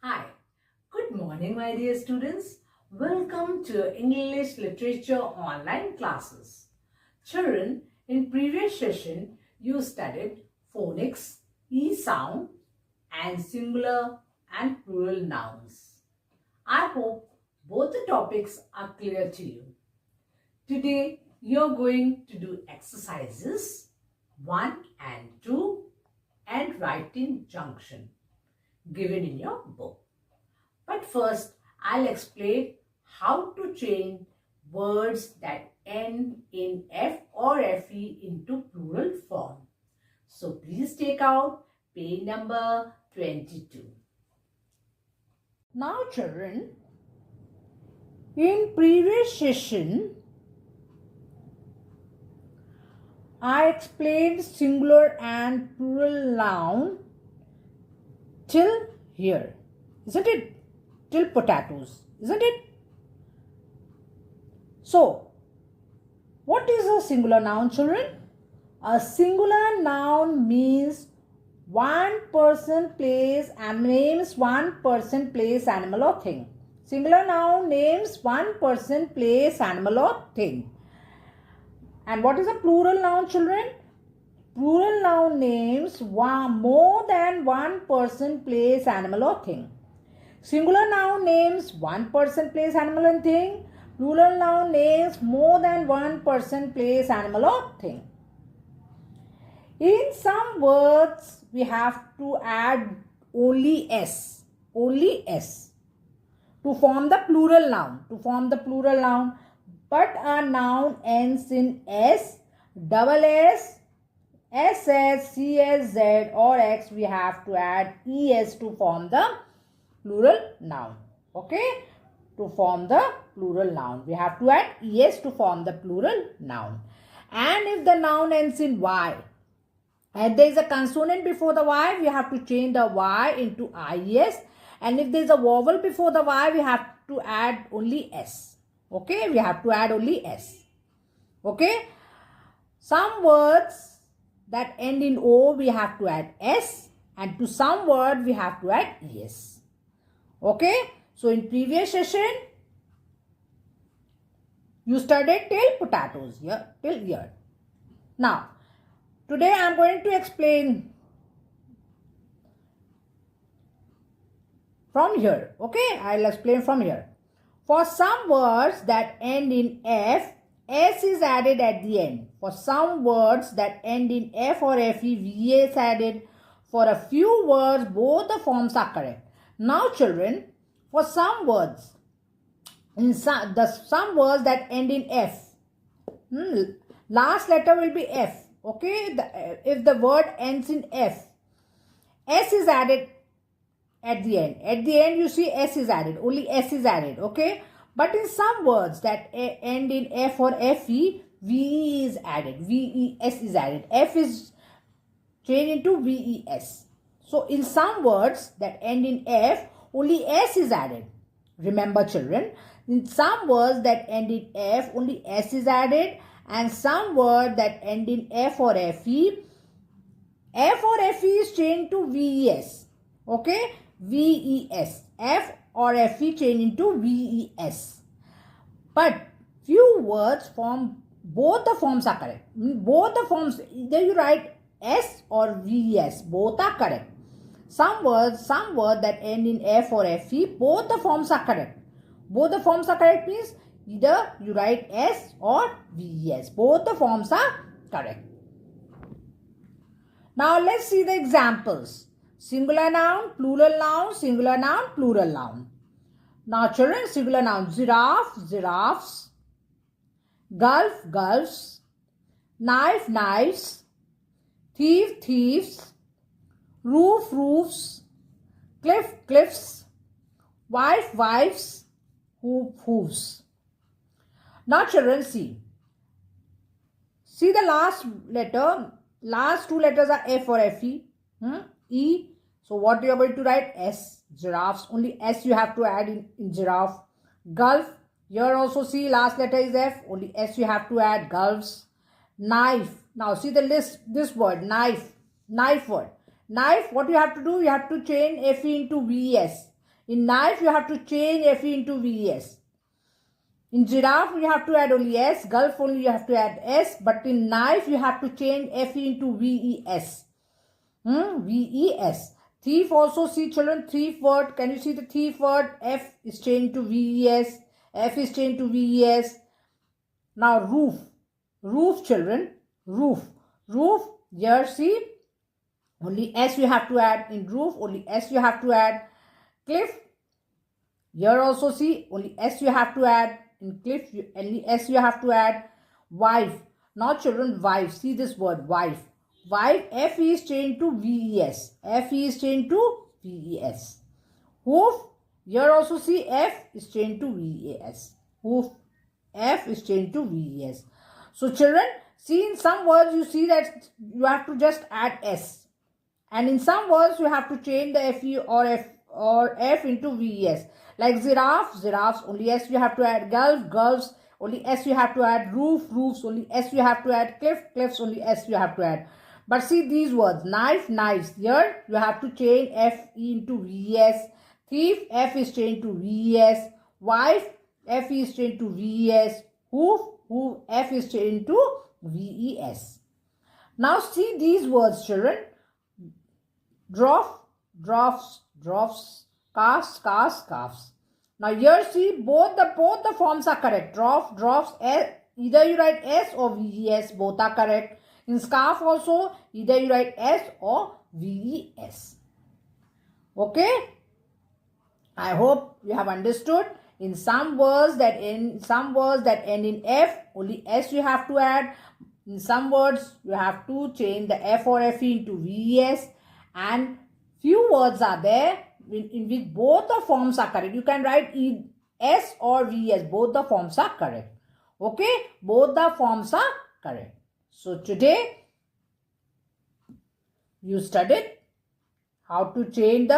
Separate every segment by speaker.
Speaker 1: Hi, good morning, my dear students. Welcome to English Literature online classes. Children, in previous session, you studied phonics, e-sound, and singular and plural nouns. I hope both the topics are clear to you. Today, you're going to do exercises 1 and 2 and writing junction given in your book. But first, I'll explain how to change words that end in F or FE into plural form. So please take out page number 22. Now children, in previous session, I explained singular and plural noun till here, isn't it? Till potatoes, isn't it? So, what is a singular noun, children? A singular noun means one person, place, and names one person, place, animal, or thing. Singular noun names one person, place, animal, or thing. And what is a plural noun, children? Plural noun names more than one person, place, animal, or thing. Singular noun names one person, place, animal, and thing. Plural noun names more than one person, place, animal, or thing. In some words, we have to add only S to form the plural noun. But a noun ends in S, double S, SS, CS, Z or X, we have to add ES to form the plural noun. Okay? To form the plural noun, we have to add ES to form the plural noun. And if the noun ends in Y, and there is a consonant before the Y, we have to change the Y into IES. And if there is a vowel before the Y, we have to add only S. Okay? We have to add only S. Okay? Some words that end in O, we have to add S. And to some word, we have to add ES. Okay? So, in previous session, you studied till potatoes, till here. Now, today I am going to explain from here. Okay, I'll explain from here. For some words that end in F, S is added at the end. For some words that end in F or FE, VA is added. For a few words, both the forms are correct. Now children, for some words, some words that end in F, last letter will be F. Okay, if the word ends in F, S is added at the end. At the end, you see S is added. Only S is added. Okay, but in some words that end in F or FE, VE is added. VES is added. F is changed into VES. So in some words that end in F, only S is added. Remember children, in some words that end in F, only S is added, and some words that end in F or FE is changed to VES. Okay, VES. F or FE change into VES. But few words form, both the forms are correct. Both the forms, either you write S or VES, both are correct. Some words that end in F or FE, both the forms are correct. Both the forms are correct means either you write S or VES. Both the forms are correct. Now let's see the examples. Singular noun, plural noun, singular noun, plural noun. Now children, singular noun, giraffe, giraffes, gulf, gulfs, knife, knives, thief, thieves, roof, roofs, cliff, cliffs, wife, wives, hoop, hooves. Now children, see the last letter, last two letters are F or FE, E. So what you are going to write? S, giraffes, only S you have to add in giraffe. Gulf, here also see last letter is F, only S you have to add, gulfs. Knife, now see the list, this word, knife word. Knife, what you have to do? You have to change FE into VES. In knife, you have to change FE into VES. In giraffe, you have to add only S. Gulf only you have to add S. But in knife, you have to change FE into VES. VES. Thief also, see children, thief word. Can you see the thief word? F is changed to VES. F is changed to VES. Now roof. Roof children. Roof. Roof. Here see. Only S you have to add. In roof, only S you have to add. Cliff. Here also see. Only S you have to add. In cliff, only S you have to add. Wife. Now children, wife. See this word, wife. Wife, F is changed to VES. F is changed to VES. Hoof. Here also see F is changed to VES. Hoof. F is changed to VES. So children, see in some words you see that you have to just add S. And in some words you have to change the FE or F into VES. Like giraffe, giraffes, only S you have to add. Gulf, gulfs, only S you have to add. Roof, roofs, only S you have to add. Cliff, cliffs, only S you have to add. But see these words, knife, knives. Here you have to change FE into VES. Thief, F is changed to VES. Wife, F is changed to VES. Hoof, hoof, F is changed to VES. Now see these words children. Dwarf, dwarfs, dwarfs, calves, calves, calves. Now here see both the forms are correct. Dwarf, dwarfs, either you write S or VES, both are correct. In scarf also, either you write S or VES. Okay? I hope you have understood. In some words that end in F, only S you have to add. In some words, you have to change the F or FE into VES. And few words are there in which both the forms are correct. You can write S or VES. Both the forms are correct. Okay? Both the forms are correct. So today you studied how to change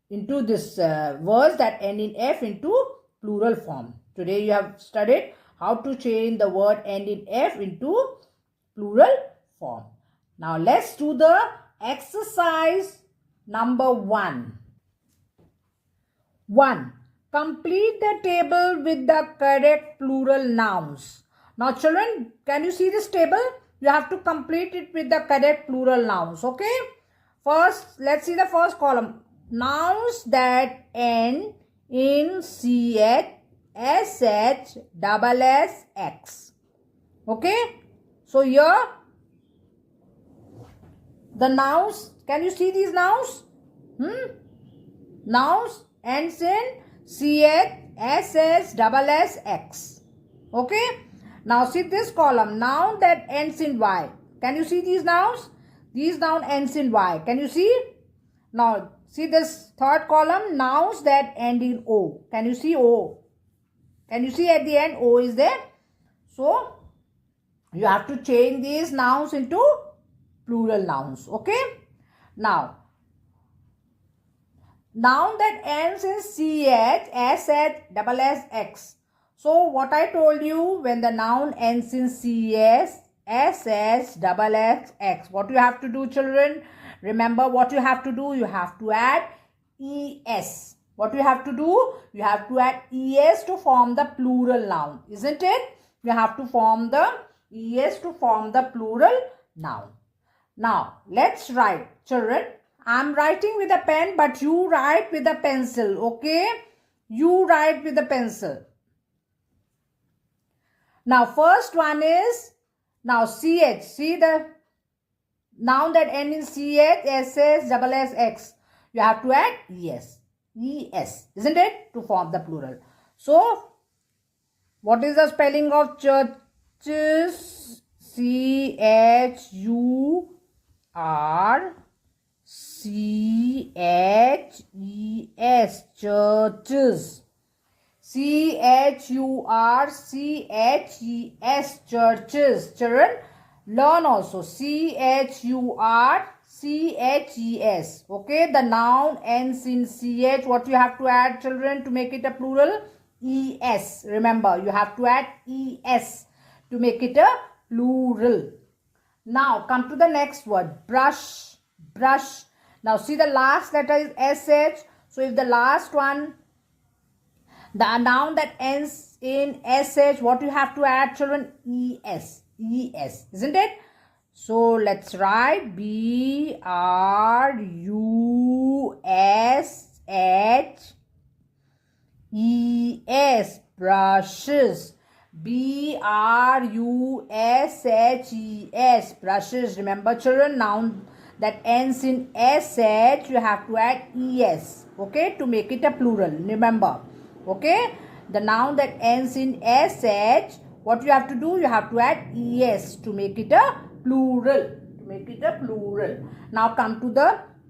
Speaker 1: into this words that end in F into plural form. Today you have studied how to change the word end in F into plural form. Now let's do the exercise number 1. 1. Complete the table with the correct plural nouns. Now children, can you see this table? You have to complete it with the correct plural nouns. Okay? First, let's see the first column. Nouns that end in CH, SH, double S, X. Okay? So here, the nouns, can you see these nouns? Nouns ends in CH, SH, double S, X. Okay? Now see this column, noun that ends in Y. Can you see these nouns? These noun ends in Y. Can you see? Now see this third column, nouns that end in O. Can you see O? Can you see at the end O is there? So you have to change these nouns into plural nouns. Okay? Now, noun that ends in CH, SH, double S, X. So what I told you, when the noun ends in CS, SS, double S, X. What you have to do children? Remember what you have to do? You have to add ES. What you have to do? You have to add ES to form the plural noun. Isn't it? You have to form the ES to form the plural noun. Now, let's write. Children, I am writing with a pen, but you write with a pencil. Okay? You write with a pencil. Now, first one is, now CH. See the noun that end in CH, SS, double S, X. You have to add ES. ES. Isn't it? To form the plural. So, what is the spelling of churches? C-H-U-R-C-H-E-S. Churches. C-H-U-R-C-H-E-S. Churches. Children, learn also. C-H-U-R-C-H-E-S. Okay, the noun ends in CH. What you have to add, children, to make it a plural? ES. Remember, you have to add ES to make it a plural. Now, come to the next word. Brush. Brush. Now, see the last letter is SH. So if the last one, the noun that ends in sh, what you have to add, children? Es, isn't it? So let's write brushes, brushes, brushes, brushes. Remember, children, noun that ends in sh, you have to add es, okay, to make it a plural. Remember, okay, the noun that ends in sh, what you have to do? You have to add es to make it a plural. Now come to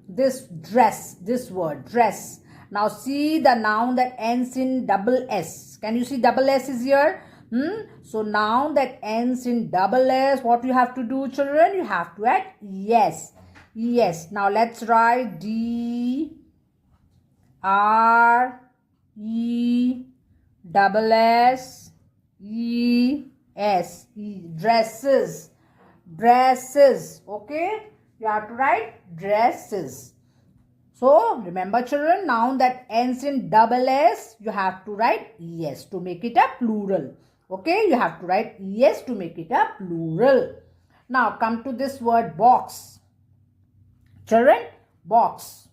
Speaker 1: this dress, this word dress. Now see the noun that ends in double s. Can you see double s is here? So noun that ends in double s, what you have to do, children? You have to add es. Now let's write D R E double S E S, dresses. Okay, you have to write dresses. So remember, children, noun that ends in double s, you have to write es to make it a plural. Okay, you have to write es to make it a plural. Now come to this word box. Children, box.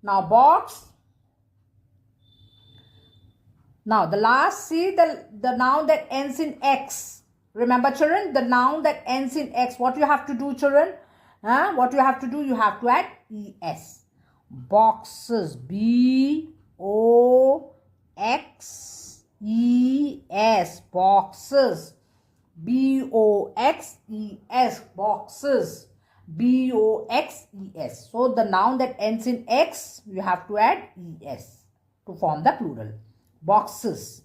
Speaker 1: Now box. Now the last, see the noun that ends in x. Remember, children, the noun that ends in x, what you have to do, children? What you have to do? You have to add es. Boxes, B-O-X-E-S, boxes, B-O-X-E-S, boxes, B-O-X-E-S. So the noun that ends in x, you have to add es to form the plural. Boxes.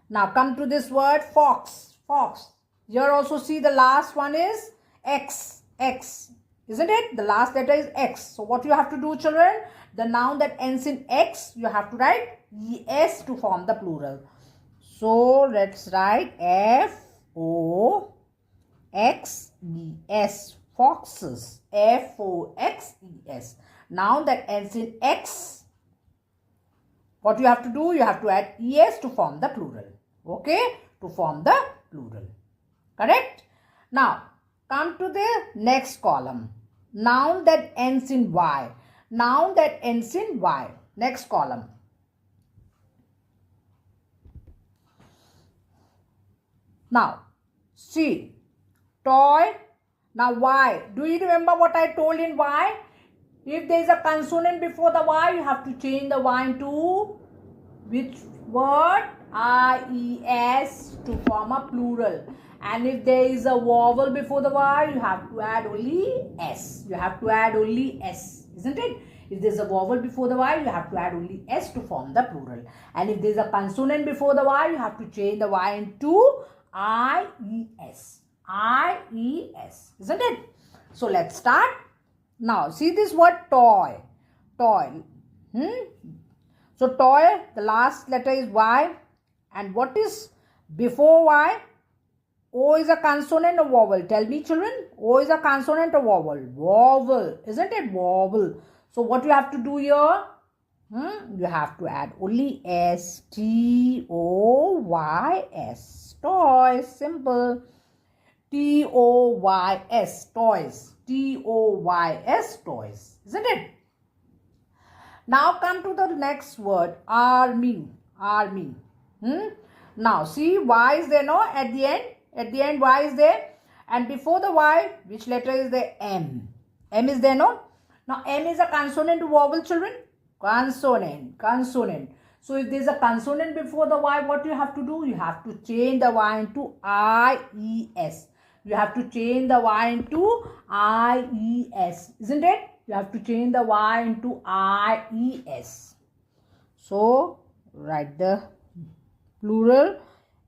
Speaker 1: Now come to this word fox. Here also see the last one is x, isn't it? The last letter is x. So what you have to do, children? The noun that ends in x, you have to write es to form the plural. So let's write F-O-X-E-S, foxes, F-O-X-E-S. Noun that ends in x, what you have to do? You have to add es to form the plural. Okay? To form the plural. Correct? Now, come to the next column. Noun that ends in y. Noun that ends in y. Next column. Now, see. Toy. Now, y. Do you remember what I told in y? If there is a consonant before the y, you have to change the y into which word? I-E-S to form a plural. And if there is a vowel before the y, you have to add only s. Isn't it? If there is a vowel before the y, you have to add only s to form the plural. And if there is a consonant before the y, you have to change the y into I-E-S. Isn't it? So let's start. Now, see this word toy. So, toy, the last letter is Y. And what is before Y? O is a consonant or vowel? Tell me, children. O is a consonant or vowel? Vowel. Isn't it? Vowel. So, what you have to do here? You have to add only S. T-O-Y-S. Toys. Simple. T-O-Y-S. Toys. T-O-Y-S. Toys. Isn't it? Now come to the next word. Army. Now see, Y is there, no? At the end Y is there. And before the Y, which letter is there? M. M is there, no? Now M is a consonant to vowel, children? Consonant. So if there is a consonant before the Y, what you have to do? You have to change the Y into I-E-S. Isn't it? You have to change the Y into I-E-S. So, write the plural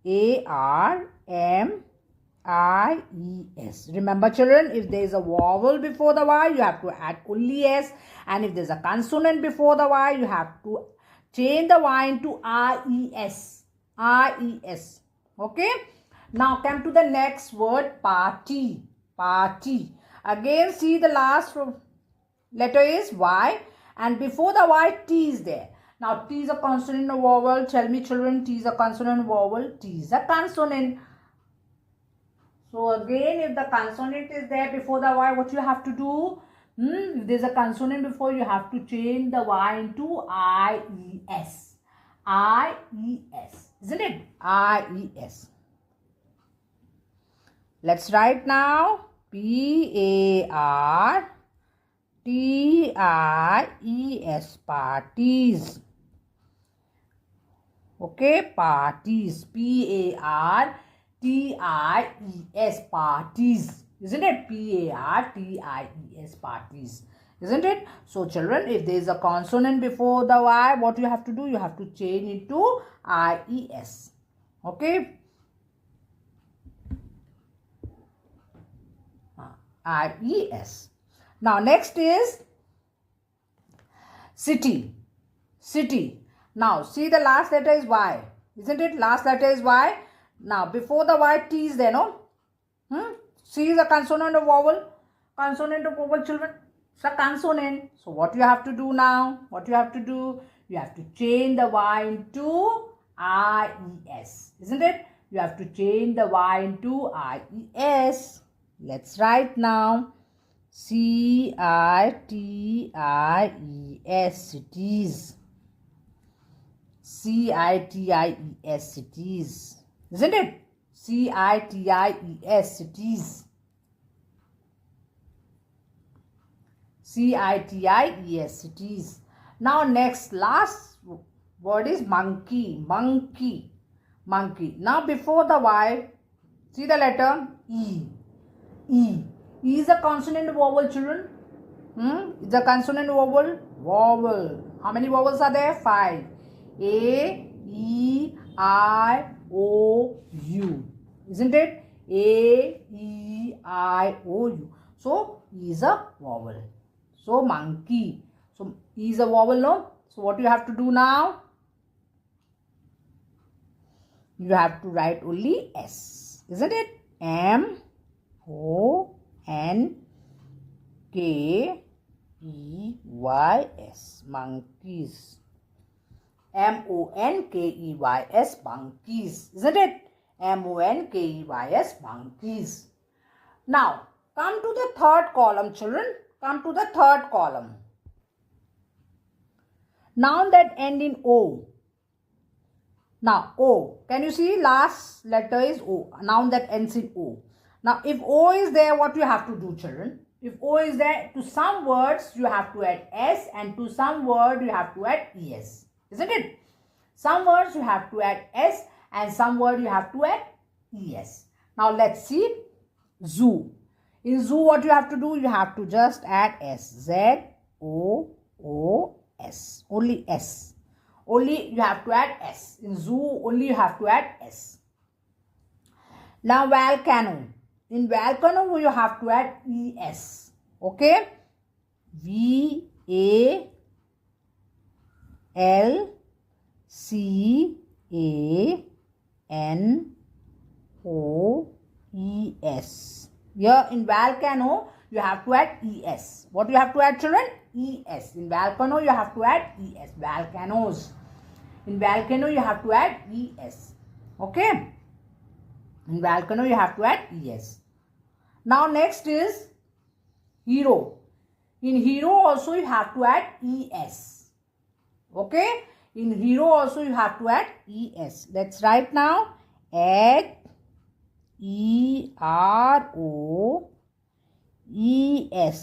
Speaker 1: A-R-M-I-E-S. Remember, children, if there is a vowel before the Y, you have to add only S. And if there is a consonant before the Y, you have to change the Y into I-E-S. Okay? Now, come to the next word, party. Again, see the last letter is Y, and before the Y, T is there. Now, T is a consonant or vowel. Tell me, children, T is a consonant or vowel? T is a consonant. So, again, if the consonant is there before the Y, what you have to do? If there's a consonant before, you have to change the Y into I-E-S. I-E-S. Isn't it? I-E-S. Let's write now. P-A-R-T-I-E-S. Parties. Okay, parties. P-A-R-T-I-E-S. Parties. Isn't it? P-A-R-T-I-E-S. Parties. Isn't it? So, children, if there is a consonant before the Y, what you have to do? You have to change it to I-E-S. Okay. I-E-S. Now, next is city. City. Now, see the last letter is Y. Isn't it? Last letter is Y. Now, before the Y, T is there, no? C is a consonant or vowel. Consonant or vowel, children. It's a consonant. So, what you have to do now? What you have to do? You have to change the Y into I-E-S. Isn't it? You have to change the Y into I-E-S. Let's write now. C-I-T-I-E-S. Cities. C-I-T-I-E-S. Cities. Isn't it? C-I-T-I-E-S. Cities. C-I-T-I-E-S. Cities. Now next, last word is monkey. Monkey. Monkey. Now before the Y, see the letter E. E. E is a consonant vowel, children. It's a consonant vowel. Vowel. How many vowels are there? 5. A, E, I, O, U. Isn't it? A, E, I, O, U. So, E is a vowel. So, monkey. So, E is a vowel, no? So, what you have to do now? You have to write only S. Isn't it? M-O-N-K-E-Y-S. Monkeys. M-O-N-K-E-Y-S. Monkeys. Isn't it? M-O-N-K-E-Y-S. Monkeys. Now, come to the third column, children. Come to the third column. Noun that end in O. Now, O. Can you see? Last letter is O. Noun that ends in O. Now, if O is there, what you have to do, children? If O is there, to some words, you have to add S, and to some word, you have to add ES. Isn't it? Some words, you have to add S, and some word, you have to add ES. Now, let's see. Zoo. In zoo, what you have to do? You have to just add S. Z-O-O-S. Only S. Only you have to add S. In zoo, only you have to add S. Now, volcano. In volcano, you have to add ES. Okay? V-A-L-C-A-N-O-E-S. Here in volcano, you have to add ES. What you have to add, children? ES. In volcano, you have to add ES. Volcanoes. In volcano, you have to add ES. Okay? In volcano, you have to add ES. Now, next is hero. In hero also, you have to add ES. Okay? In hero also, you have to add ES. Let's write now. Add E-R-O-E-S.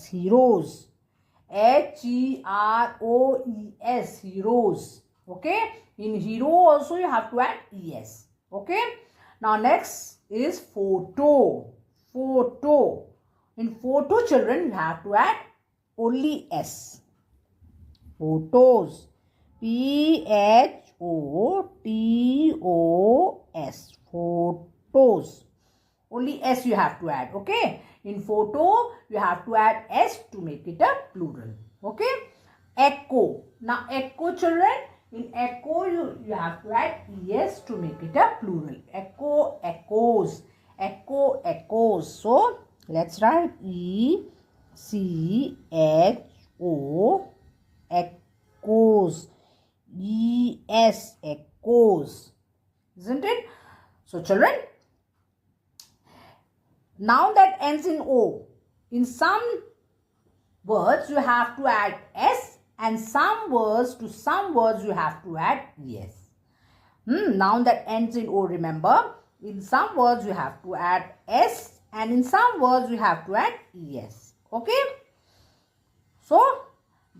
Speaker 1: Heroes. H-E-R-O-E-S. Heroes. Okay? In hero also, you have to add ES. Okay? Now, next is photo. Photo. In photo, children, you have to add only S. Photos. P-H-O-T-O-S. Photos. Only S you have to add. Okay. In photo, you have to add S to make it a plural. Okay. Echo. Now, echo, children. In echo, you have to add ES to make it a plural. Echo, echoes. Echo, echoes. So, let's write E-C-H-O echoes. E-S, echoes. Isn't it? So children, noun that ends in O. In some words you have to add S, and some words you have to add ES. Noun that ends in O, remember, in some words you have to add S, and in some words you have to add ES. Okay? So,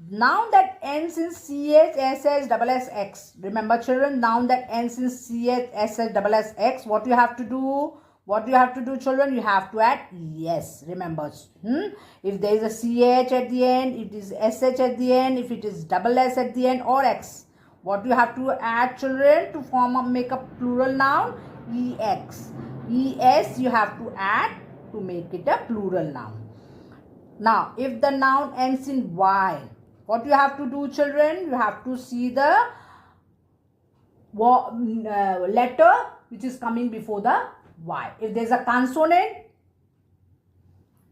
Speaker 1: noun that ends in CH, SH, SSX. Remember children, noun that ends in CH, SH, SSX, what you have to do? What do you have to do, children? You have to add ES. Remember, if there is a CH at the end, it is SH at the end, if it is S at the end, or X. What do you have to add, children, to make a plural noun? EX. ES you have to add to make it a plural noun. Now, if the noun ends in Y, what you have to do, children? You have to see the letter which is coming before the Y. If there is a consonant,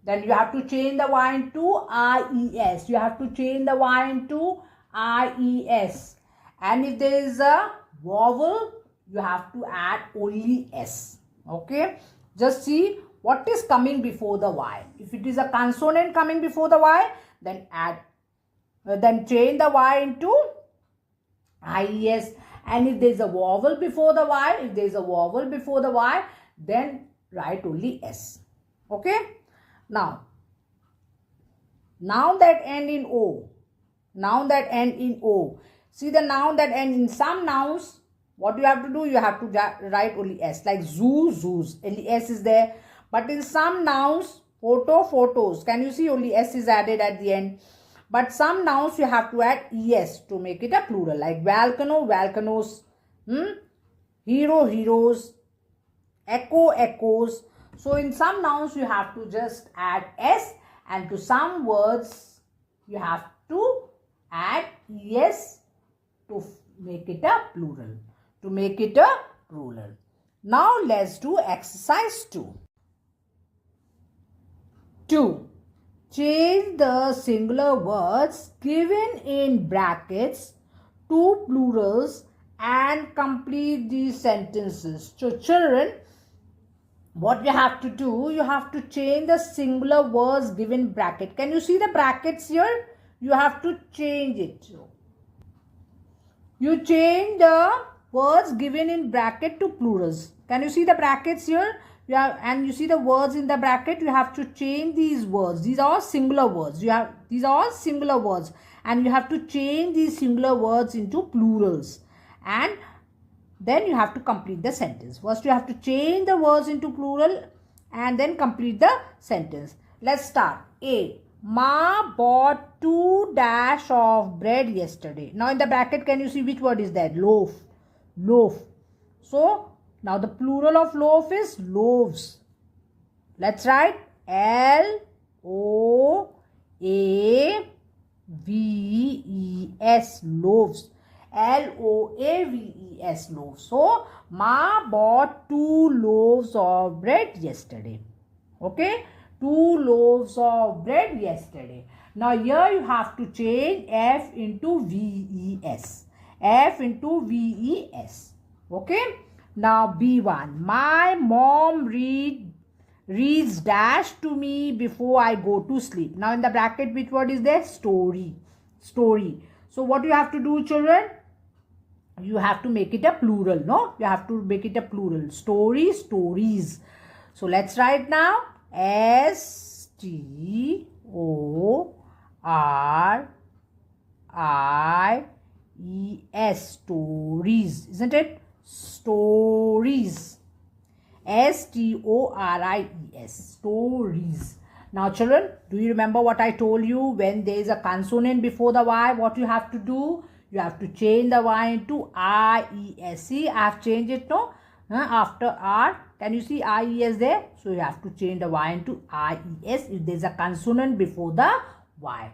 Speaker 1: then you have to change the Y into IES. You have to change the Y into IES. And if there is a vowel, you have to add only S. Okay? Just see what is coming before the Y. If it is a consonant coming before the Y, then change the Y into IES. And if there is a vowel before the Y, then write only S. Okay? Now, noun that end in O. See the noun that end in some nouns, what you have to do? You have to write only S. Like zoo, zoos. Only S is there. But in some nouns, photos. Can you see only S is added at the end? But some nouns you have to add ES to make it a plural. Like volcano, volcanoes. Hero, heroes. Echo, echoes. So in some nouns you have to just add S, and to some words you have to add ES to make it a plural. Now let's do exercise 2. 2. Change the singular words given in brackets to plurals and complete these sentences. So children, what you have to do, you have to change the singular words given bracket. Can you see the brackets here? You have to change it. You change the words given in bracket to plurals. Can you see the brackets here? And you see the words in the bracket. You have to change these words. These are singular words. These are all singular words, and you have to change these singular words into plurals. And then you have to complete the sentence. First, you have to change the words into plural and then complete the sentence. Let's start. A. Ma bought 2 dash of bread yesterday. Now in the bracket, can you see which word is that? Loaf. So now the plural of loaf is loaves. Let's write L-O-A-V-E-S, loaves. L-O-A-V-E-S, loaves. So Ma bought 2 loaves of bread yesterday. Okay? 2 loaves of bread yesterday. Now here you have to change F into V-E-S. F into V-E-S. Okay? Now B1. My mom reads dash to me before I go to sleep. Now in the bracket, which word is there? Story. So what you have to do, children? You have to make it a plural. No? You have to make it a plural. Story, stories. So let's write now. S-T-O-R-I-E-S, stories, isn't it? Stories. S-T-O-R-I-E-S, stories. Now children, do you remember what I told you? When there is a consonant before the Y, what you have to do? You have to change the Y into I-E-S. See, I have changed it, no? After R, can you see I-E-S there? So you have to change the Y into I-E-S if there is a consonant before the Y.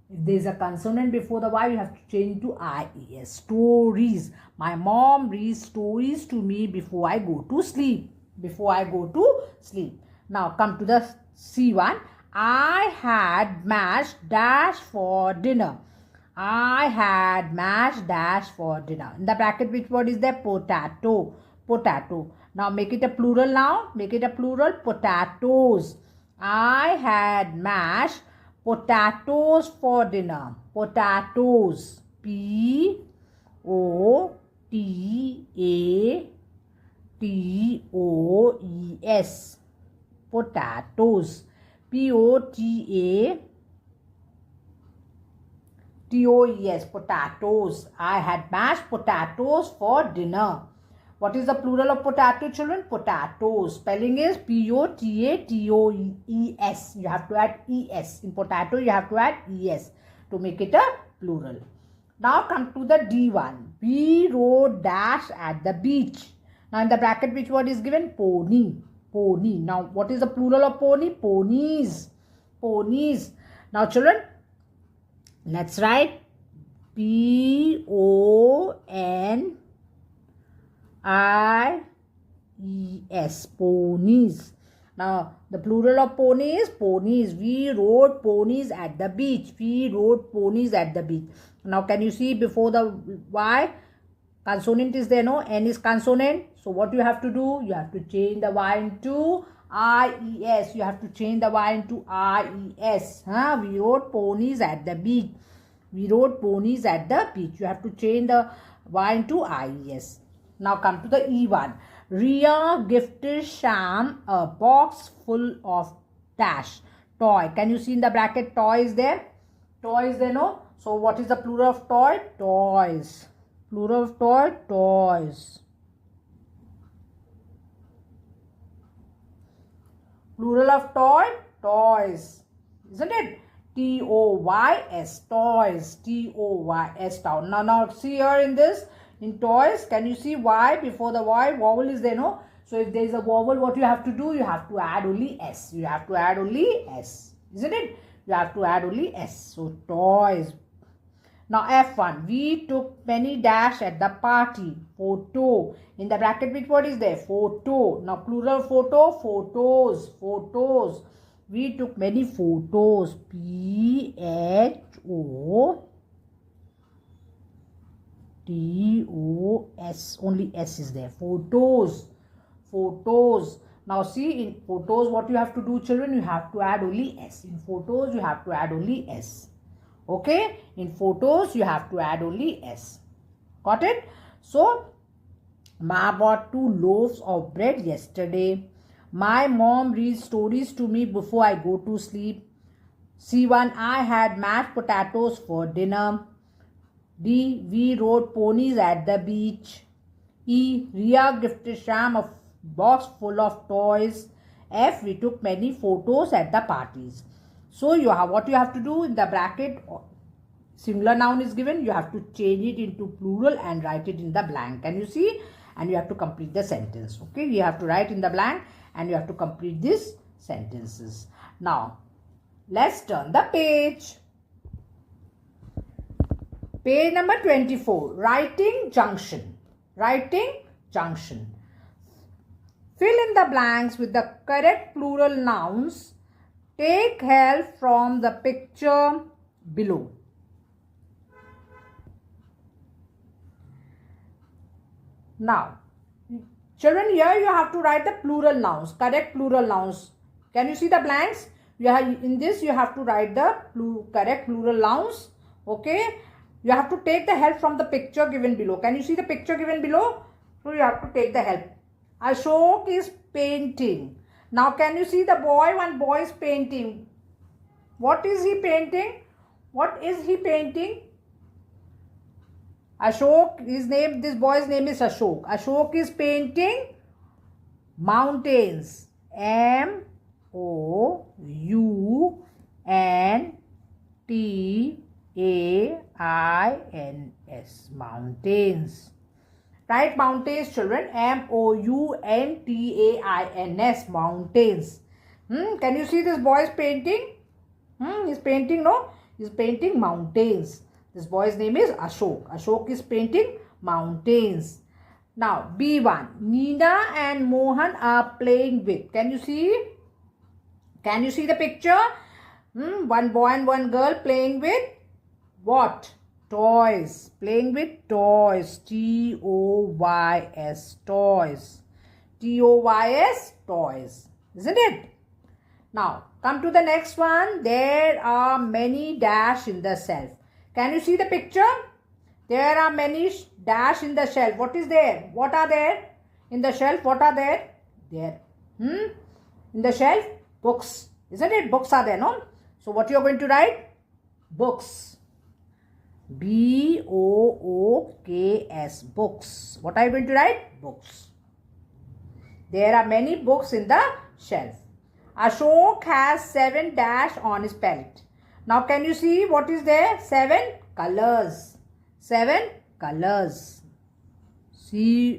Speaker 1: If there is a consonant before the Y, you have to change to I-E-S. Stories. My mom reads stories to me before I go to sleep. Now come to the C1. I had mashed dash for dinner. I had mashed dash for dinner. In the bracket, which word is there? Potato. Potato. Now make it a plural noun. Make it a plural. Potatoes. I had mashed potatoes for dinner. Potatoes. P-O-T-A-T-O-E-S. Potatoes. P-O-T-A-T-O-E-S. Potatoes. I had mashed potatoes for dinner. What is the plural of potato, children? Potatoes. Spelling is P-O-T-A-T-O-E-S. You have to add E-S. In potato, you have to add E-S to make it a plural. Now come to the D1. We rode dash at the beach. Now in the bracket, which word is given? Pony. Pony. Now what is the plural of pony? Ponies. Ponies. Now children, let's write P-O-N-I-E-S. Ponies. Now the plural of pony is ponies. We rode ponies at the beach. We rode ponies at the beach. Now can you see before the Y? Consonant is there, no? N is consonant. So what you have to do? You have to change the Y into I-E-S. You have to change the Y into I-E-S. We rode ponies at the beach. We rode ponies at the beach. You have to change the Y into I-E-S. Now come to the E1. Ria gifted Sham a box full of dash. Toy. Can you see in the bracket toy is there? Toy is there, no? So what is the plural of toy? Toys. Plural of toy, toys. Plural of toy, toys. Isn't it? T-O-Y-S, toys. T-O-Y-S, town. Now see here in this, in toys, can you see Y before the Y? Vowel is there, no? So if there is a vowel, what you have to do? You have to add only S. You have to add only S. Isn't it? You have to add only S. So toys. Now F1. We took many dash at the party. Photo. In the bracket, which word is there? Photo. Now plural photo, photos. Photos. We took many photos. P-H-O-T-O-S. Only S is there. Photos. Photos. Now see, in photos, what you have to do, children? You have to add only S. In photos, you have to add only S. Okay? In photos, you have to add only S. Got it? So, Ma bought 2 loaves of bread yesterday. My mom reads stories to me before I go to sleep. C1. I had mashed potatoes for dinner. D. We rode ponies at the beach. E. Ria gifted Sham a box full of toys. F. We took many photos at the parties. So you have what you have to do in the bracket. Singular noun is given. You have to change it into plural and write it in the blank. Can you see? And you have to complete the sentence. Okay, you have to write in the blank and you have to complete these sentences. Now, let's turn the page. Page number 24. Writing junction. Writing junction. Fill in the blanks with the correct plural nouns. Take help from the picture below. Now, children, here you have to write the plural nouns, correct plural nouns. Can you see the blanks? In this, you have to write the correct plural nouns. Okay. You have to take the help from the picture given below. Can you see the picture given below? So, you have to take the help. Ashok is painting. Now, can you see the boy? One boy is painting. What is he painting? What is he painting? Ashok, this boy's name is Ashok. Ashok is painting mountains. M-O-U-N-T-A-I-N-S. Mountains. Write mountains, children. M-O-U-N-T-A-I-N-S. Mountains. Can you see this boy is painting? He's painting, no? He's painting mountains. This boy's name is Ashok. Ashok is painting mountains. Now, B1. Nina and Mohan are playing with. Can you see? Can you see the picture? One boy and one girl playing with what? Toys. Playing with toys. T-O-Y-S. Toys. T-O-Y-S. Toys. Isn't it? Now, come to the next one. There are many dash in the shelf. Can you see the picture? There are many dash in the shelf. What is there? What are there? In the shelf, what are there? There. In the shelf, books. Isn't it? Books are there, no? So, what you are going to write? Books. B-O-O-K-S. Books. What are you going to write? Books. There are many books in the shelf. Ashok has 7 dash on his palette. Now, can you see what is there? 7 colors. 7 colors. C-O-L-O-U-R-S.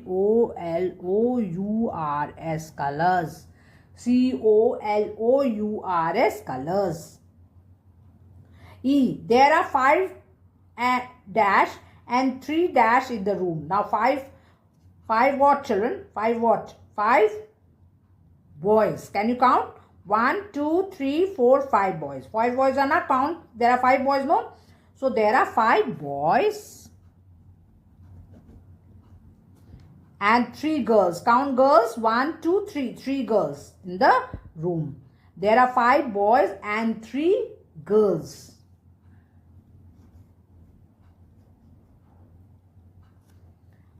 Speaker 1: Colors. C-O-L-O-U-R-S. Colors. E. There are 5 dash and 3 dash in the room. Now, 5 what, children? 5 what? 5 boys. Can you count? 1, 2, 3, 4, 5 boys. 5 boys are not count. There are 5 boys, no? So, there are 5 boys and 3 girls. Count girls. 1, 2, 3. 3 girls in the room. There are 5 boys and 3 girls.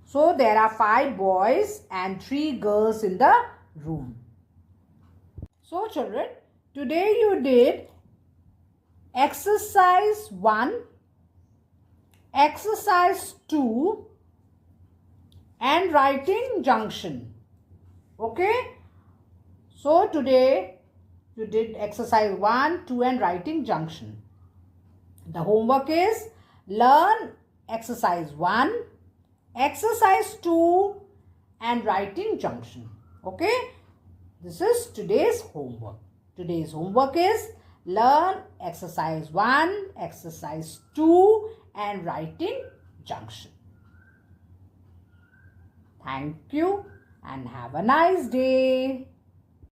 Speaker 1: So, there are 5 boys and 3 girls in the room. So, children, today you did exercise 1, exercise 2 and writing junction. Okay? So, today you did exercise 1, 2 and writing junction. The homework is learn exercise 1, exercise 2 and writing junction. Okay? This is today's homework. Today's homework is learn exercise 1, exercise 2 and writing junction. Thank you and have a nice day.